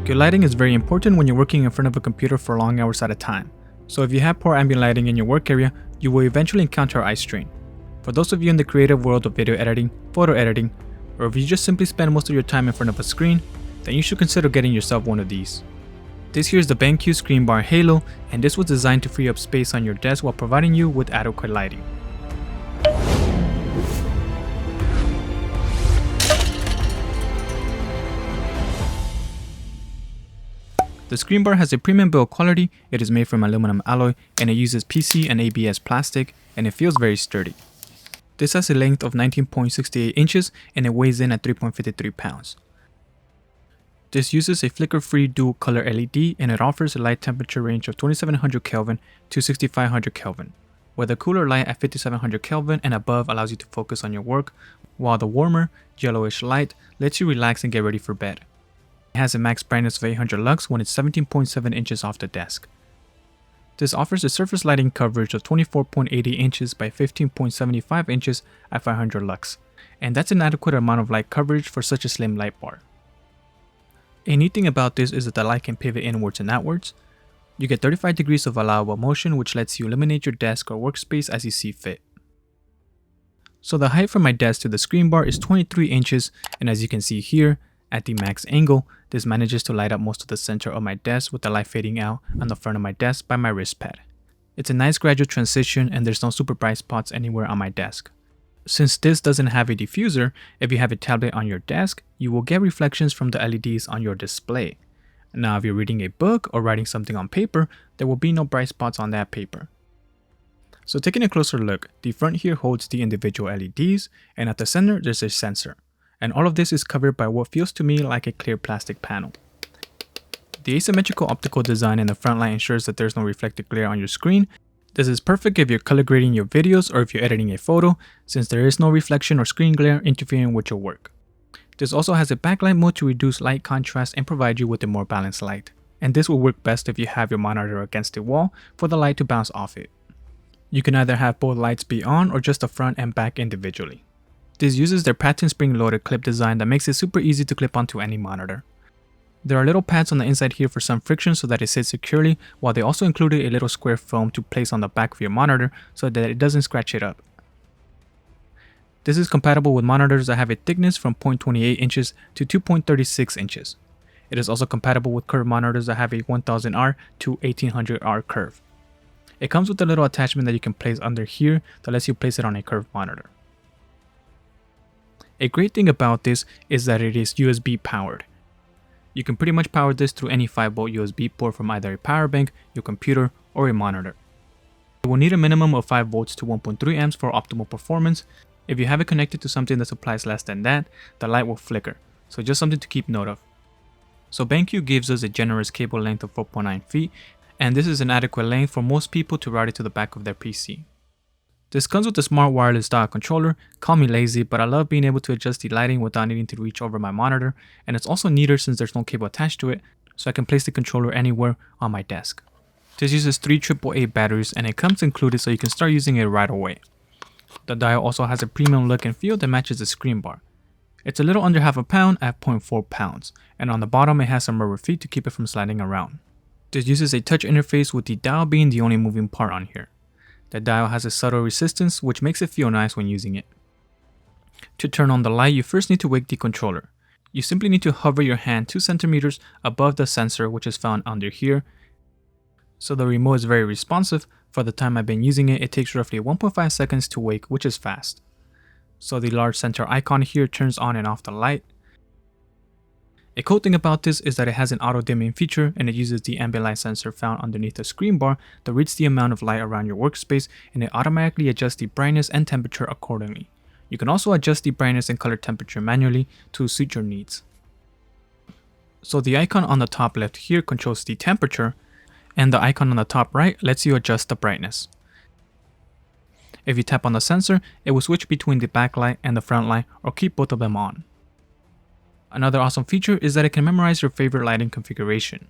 Good lighting is very important when you're working in front of a computer for long hours at a time. So if you have poor ambient lighting in your work area, you will eventually encounter eye strain. For those of you in the creative world of video editing, photo editing, or if you just simply spend most of your time in front of a screen, then you should consider getting yourself one of these. This here is the BenQ ScreenBar Halo, and this was designed to free up space on your desk while providing you with adequate lighting. The ScreenBar has a premium build quality, it is made from aluminum alloy, and it uses PC and ABS plastic, and it feels very sturdy. This has a length of 19.68 inches and it weighs in at 3.53 pounds. This uses a flicker-free dual color LED and it offers a light temperature range of 2700 Kelvin to 6500 Kelvin, where the cooler light at 5700 Kelvin and above allows you to focus on your work, while the warmer, yellowish light lets you relax and get ready for bed. It has a max brightness of 800 lux when it's 17.7 inches off the desk. This offers a surface lighting coverage of 24.80 inches by 15.75 inches at 500 lux, and that's an adequate amount of light coverage for such a slim light bar. A neat thing about this is that the light can pivot inwards and outwards. You get 35 degrees of allowable motion, which lets you illuminate your desk or workspace as you see fit. So the height from my desk to the ScreenBar is 23 inches, and as you can see here, at the max angle, this manages to light up most of the center of my desk with the light fading out on the front of my desk by my wrist pad. It's a nice gradual transition and there's no super bright spots anywhere on my desk. Since this doesn't have a diffuser, if you have a tablet on your desk, you will get reflections from the LEDs on your display. Now if you're reading a book or writing something on paper, there will be no bright spots on that paper. So taking a closer look, the front here holds the individual LEDs and at the center there's a sensor. And all of this is covered by what feels to me like a clear plastic panel. The asymmetrical optical design in the front light ensures that there's no reflected glare on your screen. This is perfect if you're color grading your videos or if you're editing a photo, since there is no reflection or screen glare interfering with your work. This also has a backlight mode to reduce light contrast and provide you with a more balanced light. And this will work best if you have your monitor against a wall for the light to bounce off it. You can either have both lights be on or just the front and back individually. This uses their patent spring-loaded clip design that makes it super easy to clip onto any monitor. There are little pads on the inside here for some friction so that it sits securely, while they also included a little square foam to place on the back of your monitor so that it doesn't scratch it up. This is compatible with monitors that have a thickness from 0.28 inches to 2.36 inches. It is also compatible with curved monitors that have a 1000R to 1800R curve. It comes with a little attachment that you can place under here that lets you place it on a curved monitor. A great thing about this is that it is USB powered. You can pretty much power this through any 5V USB port from either a power bank, your computer, or a monitor. You will need a minimum of 5V to 1.3 amps for optimal performance. If you have it connected to something that supplies less than that, the light will flicker, so just something to keep note of. So BenQ gives us a generous cable length of 4.9 feet, and this is an adequate length for most people to route it to the back of their PC. This comes with a smart wireless dial controller. Call me lazy, but I love being able to adjust the lighting without needing to reach over my monitor, and it's also neater since there's no cable attached to it, so I can place the controller anywhere on my desk. This uses 3 AAA batteries and it comes included so you can start using it right away. The dial also has a premium look and feel that matches the ScreenBar. It's a little under half a pound at 0.4 pounds, and on the bottom it has some rubber feet to keep it from sliding around. This uses a touch interface with the dial being the only moving part on here. The dial has a subtle resistance which makes it feel nice when using it. To turn on the light, you first need to wake the controller. You simply need to hover your hand 2 centimeters above the sensor, which is found under here. So the remote is very responsive. For the time I've been using it, it takes roughly 1.5 seconds to wake, which is fast. So the large center icon here turns on and off the light. A cool thing about this is that it has an auto dimming feature and it uses the ambient light sensor found underneath the ScreenBar that reads the amount of light around your workspace, and it automatically adjusts the brightness and temperature accordingly. You can also adjust the brightness and color temperature manually to suit your needs. So the icon on the top left here controls the temperature, and the icon on the top right lets you adjust the brightness. If you tap on the sensor, it will switch between the backlight and the front light or keep both of them on. Another awesome feature is that it can memorize your favorite lighting configuration.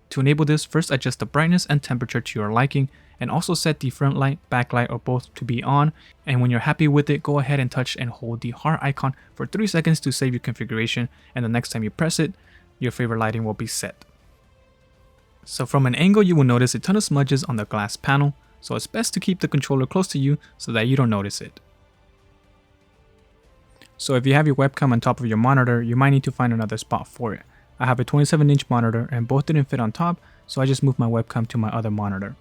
To enable this, first adjust the brightness and temperature to your liking, and also set the front light, backlight, or both to be on, and when you're happy with it, go ahead and touch and hold the heart icon for 3 seconds to save your configuration, and the next time you press it, your favorite lighting will be set. So from an angle, you will notice a ton of smudges on the glass panel, so it's best to keep the controller close to you so that you don't notice it. So if you have your webcam on top of your monitor, you might need to find another spot for it. I have a 27-inch monitor and both didn't fit on top, so I just moved my webcam to my other monitor.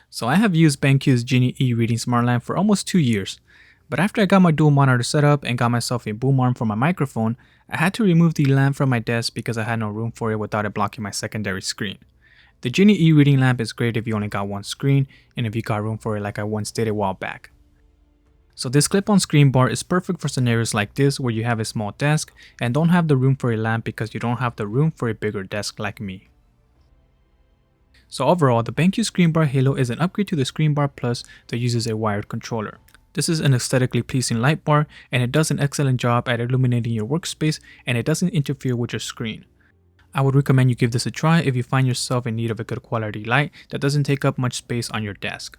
So I have used BenQ's Genie e-reading smart lamp for almost 2 years, but after I got my dual monitor set up and got myself a boom arm for my microphone, I had to remove the lamp from my desk because I had no room for it without it blocking my secondary screen. The Genie e-reading lamp is great if you only got one screen and if you got room for it like I once did a while back. So this clip-on screen bar is perfect for scenarios like this where you have a small desk and don't have the room for a lamp because you don't have the room for a bigger desk like me. So overall, the BenQ ScreenBar Halo is an upgrade to the ScreenBar Plus that uses a wired controller. This is an aesthetically pleasing light bar and it does an excellent job at illuminating your workspace and it doesn't interfere with your screen. I would recommend you give this a try if you find yourself in need of a good quality light that doesn't take up much space on your desk.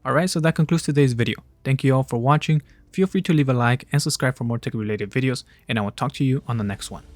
Alright, so that concludes today's video. Thank you all for watching. Feel free to leave a like and subscribe for more tech related videos, and I will talk to you on the next one.